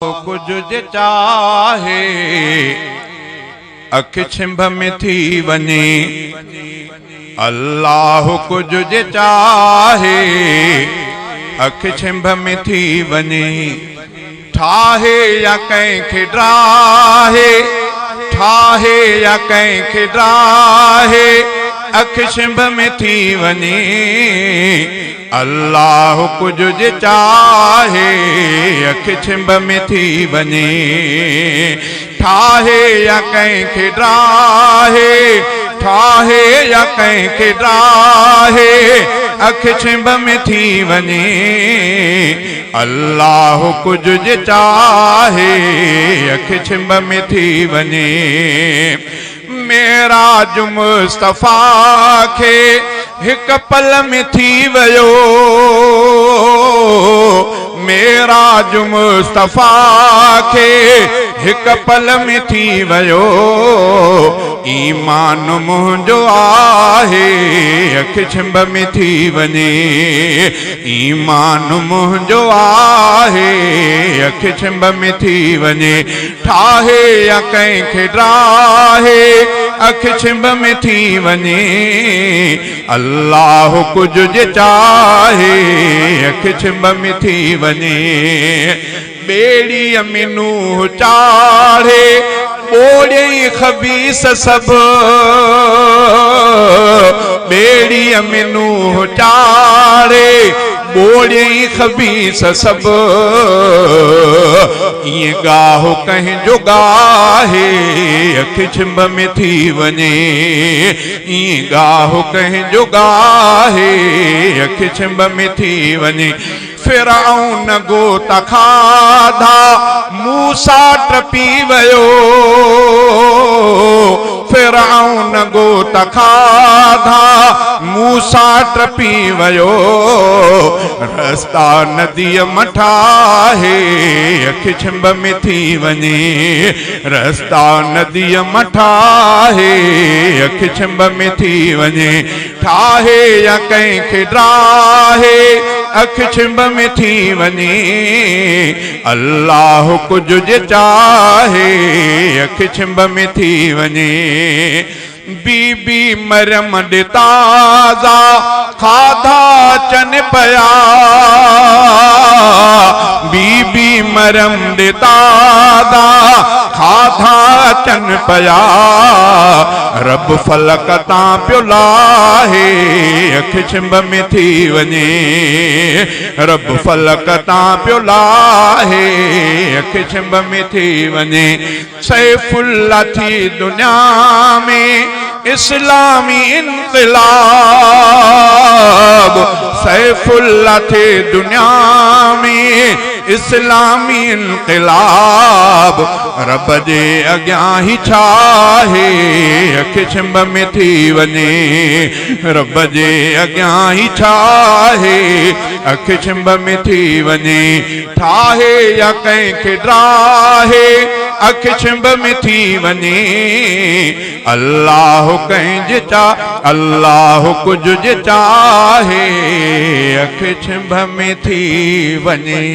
कुछ जे चाहे अख छिंभ में थी वने। अल्लाह कुछ जे चाहे अख छिंभ में थी वने। ठाहे या कंहिंखे ड्राहे, ठाहे या कंहिंखे ड्राहे अख छिंभ में थी वने। अल्लाह कुछ जे चाहे अख छिंभ में थी वने। ठाहे या कंहिंखे ड्राहे, ठाहे या कंहिंखे ड्राहे अख छिंभ में थी वने। अल्लाह कुछ जे चाहे अख छिंभ में थी वने। मेराज मुस्तफ़ा खे हिक पल में थी वयो। मेराज मुस्तफ़ा खे हिक पल में थी वयो। ईमान मुंहिंजो आहे अख छिंभ में थी वने। ईमान मुंहिंजो आहे अख छिंभ में थी वने। ठाहे या कंहिंखे ड्राहे अख छिंभ में थी वने। अल्लाह कुछ जे चाहे अख छिंभ में थी वने। बेड़ीअ में नूह चाढ़े ॿोड़ियई ख़बीस सभु। बेड़ीअ में नूह चाढ़े ॿोड़ियई ख़बीस सभु। ईअं गाहो कंहिंजो गाहे अख छिंभ में थी वने। ईअं गाहो कंहिंजो गाहे अख छिंभ में थी वने। फिरौन गोता खाधा मूसा टपी वयो। फिरौन गोता खाधा मूसा टपी वयो। रस्ता नदीअ मठाहे अख छिंभ में थी वने। रस्ता नदीअ मठाहे अख छिंभ में थी वने। ठाहे या कंहिंखे ड्राहे अख छिंभ में थी वने। अल्लाह कुछ जे चाहे अख छिंभ में थी वने। बीबी मरियम ॾे ताज़ा खाधा अचनि पया। बीबी मरियम ॾे ताज़ा खाधा अचनि पया। रब फलक तां पियो लाहे अख छिंभ में थी वने। रब फलक तां पियो लाहे अख छिंभ में थी वने। सैफुल्लाह थी दुनिया में इस्लामी इनक़लाब। सैफुल्लाह थे दुनिया में इस्लामी इनक़लाब। रब जे अॻियां ही छाहे अख छिंभ में थी वने। रब जे अॻियां ही छाहे अख छिंभ में थी वने। ठाहे या कंहिंखे ड्राहे अख छिंभ में थी वने। अल्लाह कंहिंजे अल्लाह कुछ जे चाहे अख छिंभ में थी वने।